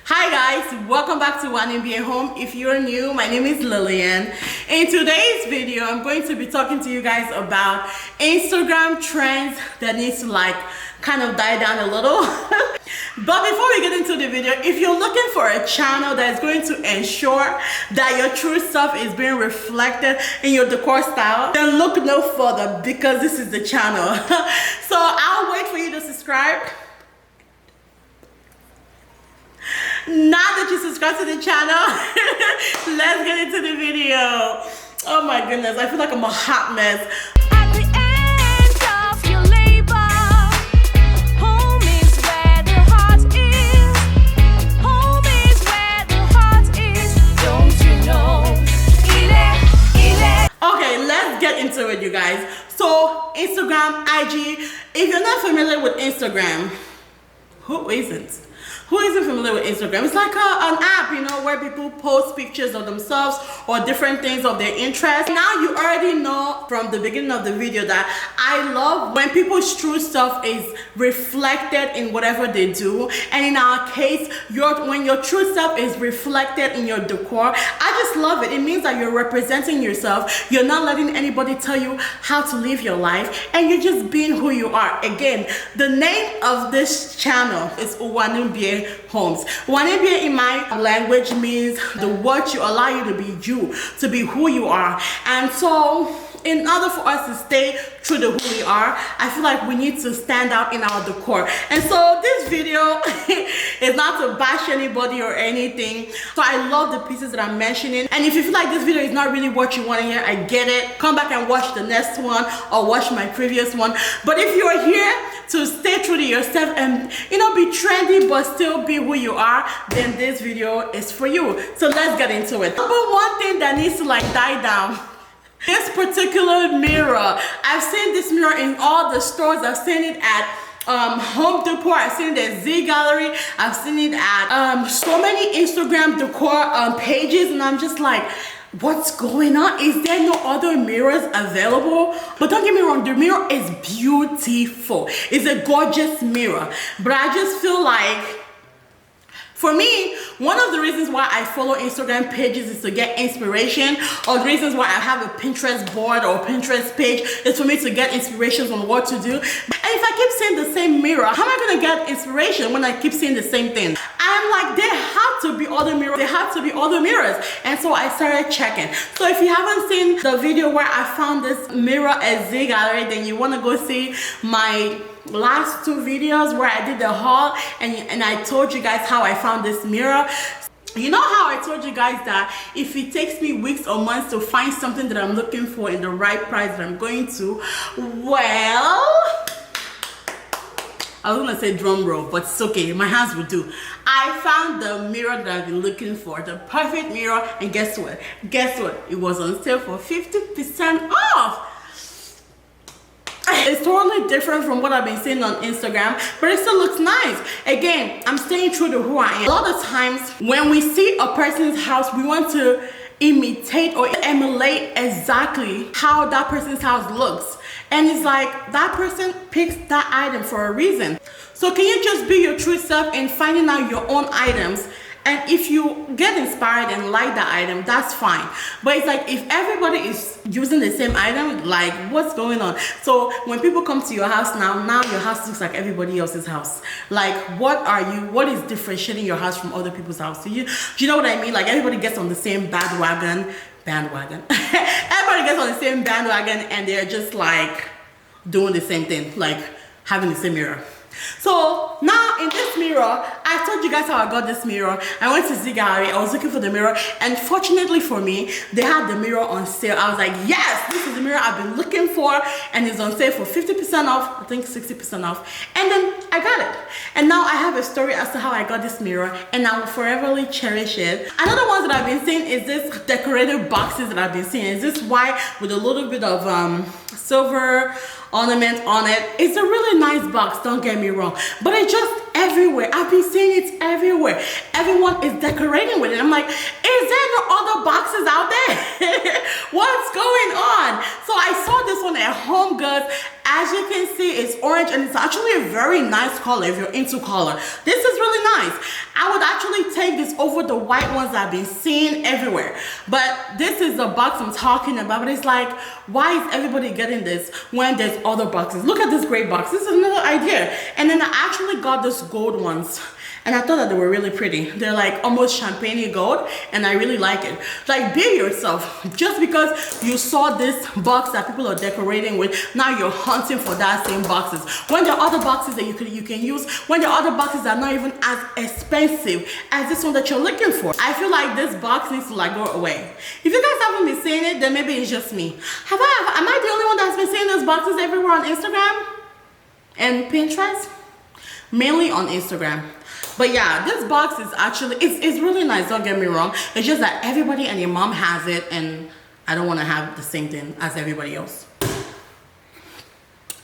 Hi guys, welcome back to One NBA Home. If you're new, my name is Lillian. In today's video, I'm going to be talking to you guys about Instagram trends that needs to kind of die down a little. But before we get into the video, if you're looking for a channel that is going to ensure that your true self is being reflected in your decor style, then look no further because this is the channel. So I'll wait for you to subscribe. Now that you subscribe to the channel, let's get into the video. Oh my goodness, I feel like I'm a hot mess. At the end of your labor, home is where the heart is. Home is where the heart is. Don't you know? Okay, let's get into it, you guys. So Instagram, IG, if you're not familiar with Instagram, who isn't? Who isn't familiar with Instagram? It's like an app, you know, where people post pictures of themselves or different things of their interest. Now you already know from the beginning of the video that I love when people's true self is reflected in whatever they do. And in our case, when your true self is reflected in your decor, I just love it. It means that you're representing yourself. You're not letting anybody tell you how to live your life, and you're just being who you are. Again, the name of this channel is Uwanubie Homes. Uwanubie in my language means the word you allow you to be you, to be who you are. And so in order for us to stay true to who we are, I feel like we need to stand out in our decor. And so this video is not to bash anybody or anything. So I love the pieces that I'm mentioning. And if you feel like this video is not really what you want to hear, I get it. Come back and watch the next one or watch my previous one. But if you're here to stay true to yourself and, you know, be trendy but still be who you are, then this video is for you. So let's get into it. But one thing that needs to die down, this particular mirror. I've seen this mirror in all the stores. I've seen it at Home Depot. I've seen it at Z Gallery. I've seen it at so many Instagram decor pages, and I'm just like, what's going on? Is there no other mirrors available? But don't get me wrong, the mirror is beautiful. It's a gorgeous mirror. But I just feel like, for me, one of the reasons why I follow Instagram pages is to get inspiration, or the reasons why I have a Pinterest board or Pinterest page is for me to get inspirations on what to do. And if I keep seeing the same mirror, how am I going to get inspiration when I keep seeing the same thing? I'm like, there have to be other mirrors. There have to be other mirrors. And so I started checking. So if you haven't seen the video where I found this mirror at Z Gallery, then you want to go see my last two videos where I did the haul and I told you guys how I found this mirror. You know how I told you guys that if it takes me weeks or months to find something that I'm looking for in the right price that I'm going to, well, I was gonna say drum roll, but it's okay, my hands will do. I found the mirror that I've been looking for, the perfect mirror, and guess what? Guess what? It was on sale for 50% off. It's totally different from what I've been seeing on Instagram, but it still looks nice. Again, I'm staying true to who I am. A lot of times when we see a person's house, we want to imitate or emulate exactly how that person's house looks. And it's like that person picks that item for a reason. So can you just be your true self in finding out your own items? And if you get inspired and like that item, that's fine. But it's like, if everybody is using the same item, like, what's going on? So when people come to your house now your house looks like everybody else's house. Like, what is differentiating your house from other people's house? Do you know what I mean? Like, everybody gets on the same bandwagon. Everybody gets on the same bandwagon and they're just like doing the same thing, like having the same mirror. So now in this mirror, I told you guys how I got this mirror. I went to Z Gallery, I was looking for the mirror, and fortunately for me, they had the mirror on sale. I was like, yes, this is the mirror I've been looking for, and it's on sale for 50% off, I think 60% off. And then I got it. And now I have a story as to how I got this mirror, and I will foreverly cherish it. Another one that I've been seeing is this decorative boxes that I've been seeing. Is this white with a little bit of silver ornament on it. It's a really nice box, don't get me wrong, but it's just everywhere. I've been seeing it everywhere. Everyone is decorating with it. I'm like, is there no other boxes out there? What's going on? So I saw this one at Home Goods. As you can see, it's orange and it's actually a very nice color if you're into color. This is really nice. I would actually take this over the white ones I've been seeing everywhere. But this is the box I'm talking about. But it's like, why is everybody getting this when there's other boxes? Look at this gray box. This is another idea. And then I actually got this gold ones. And I thought that they were really pretty. They're like almost champagne gold, and I really like it. Like, be yourself. Just because you saw this box that people are decorating with, now you're hunting for that same boxes. When there are other boxes that you can use, when there are other boxes that are not even as expensive as this one that you're looking for. I feel like this box needs to like go away. If you guys haven't been seeing it, then maybe it's just me. Am I the only one that's been seeing those boxes everywhere on Instagram and Pinterest? Mainly on Instagram. But yeah, this box is actually, it's really nice, don't get me wrong. It's just that everybody and your mom has it, and I don't want to have the same thing as everybody else.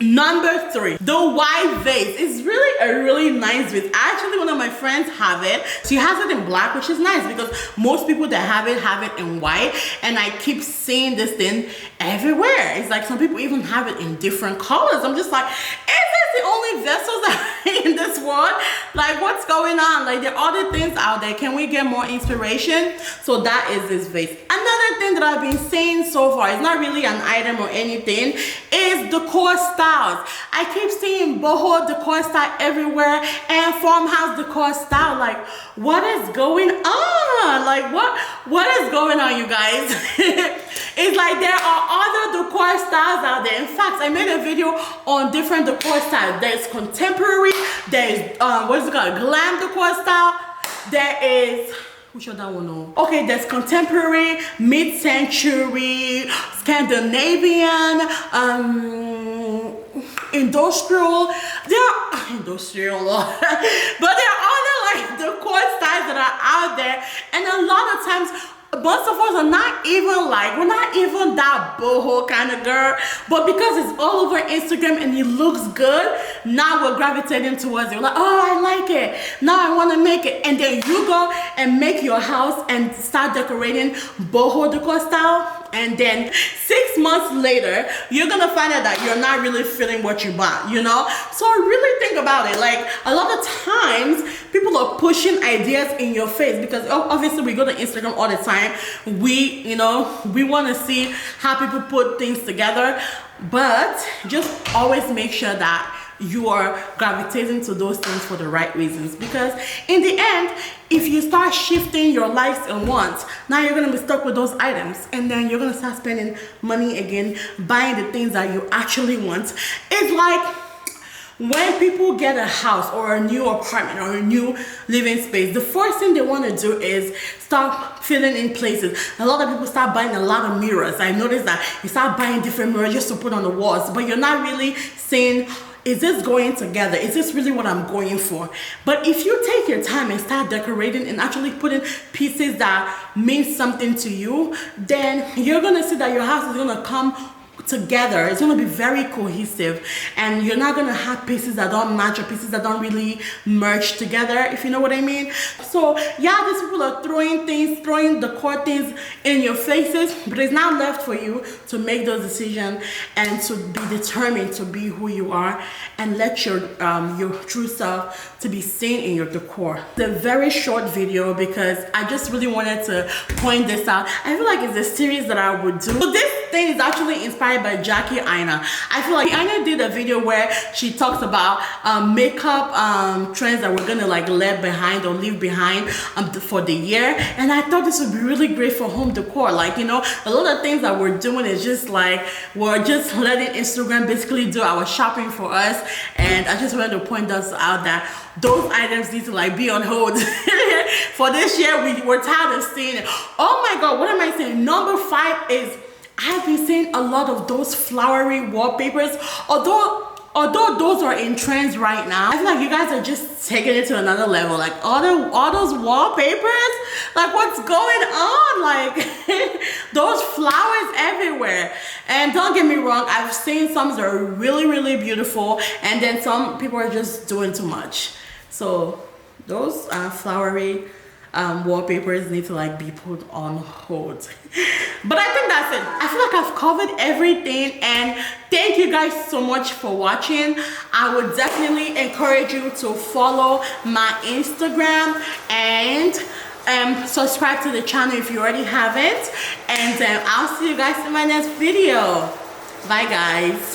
Number 3, the white vase. It's really a really nice vase. Actually, one of my friends have it. She has it in black, which is nice because most people that have it in white, and I keep seeing this thing everywhere. It's like some people even have it in different colors. I'm just like, is this the only vessels that are in this world? Like, what's going on? Like, there are other things out there. Can we get more inspiration? So that is this vase. Another thing that I've been seeing so far, it's not really an item or anything, is decor styles. I keep seeing boho decor style everywhere and farmhouse decor style. Like, what is going on? Like, what is going on, you guys? It's like there are other decor styles out there. In fact, I made a video on different decor styles. There's contemporary, there's what is it called, glam decor style. There is, which other one? No. Okay, there's contemporary, mid-century, Scandinavian, industrial. There are industrial, but there are other like decor styles that are out there, and a lot of times most of us are not even like, we're not even that boho kind of girl, but because it's all over Instagram and it looks good, now we're gravitating towards it. We're like, oh, I like it, now I want to make it. And then you go and make your house and start decorating boho decor style, and then 6 months later you're gonna find out that you're not really feeling what you bought, you know? So really think about it. Like, a lot of times people are pushing ideas in your face because obviously we go to Instagram all the time. We want to see how people put things together, but just always make sure that you are gravitating to those things for the right reasons, because in the end, if you start shifting your likes and wants, now you're going to be stuck with those items, and then you're going to start spending money again buying the things that you actually want. It's like when people get a house or a new apartment or a new living space, the first thing they want to do is start filling in places. A lot of people start buying a lot of mirrors. I noticed that you start buying different mirrors just to put on the walls, but you're not really saying, is this going together? Is this really what I'm going for? But if you take your time and start decorating and actually putting pieces that mean something to you, then you're gonna see that your house is gonna come together. It's going to be very cohesive, and you're not going to have pieces that don't match or pieces that don't really merge together, if you know what I mean. So yeah, these people are throwing decor things in your faces, but it's now left for you to make those decisions and to be determined to be who you are and let your true self to be seen in your decor. It's a very short video because I just really wanted to point this out. I feel like it's a series that I would do. So this thing is actually inspired by Jackie Aina. I feel like Aina did a video where she talks about makeup trends that we're gonna like leave behind for the year, and I thought this would be really great for home decor. Like, you know, a lot of things that we're doing is just like we're just letting Instagram basically do our shopping for us, and I just wanted to point us out that those items need to like be on hold for this year. We're tired of seeing it. Oh my god, what am I saying? Number 5 is I've been seeing a lot of those flowery wallpapers, although those are in trends right now. I feel like you guys are just taking it to another level. Like all those wallpapers, like what's going on? Like those flowers everywhere. And don't get me wrong, I've seen some that are really, really beautiful, and then some people are just doing too much. So those flowery wallpapers need to like be put on hold. But I think that's it. I feel like I've covered everything, and thank you guys so much for watching. I would definitely encourage you to follow my Instagram and subscribe to the channel if you already haven't, and I'll see you guys in my next video. Bye guys.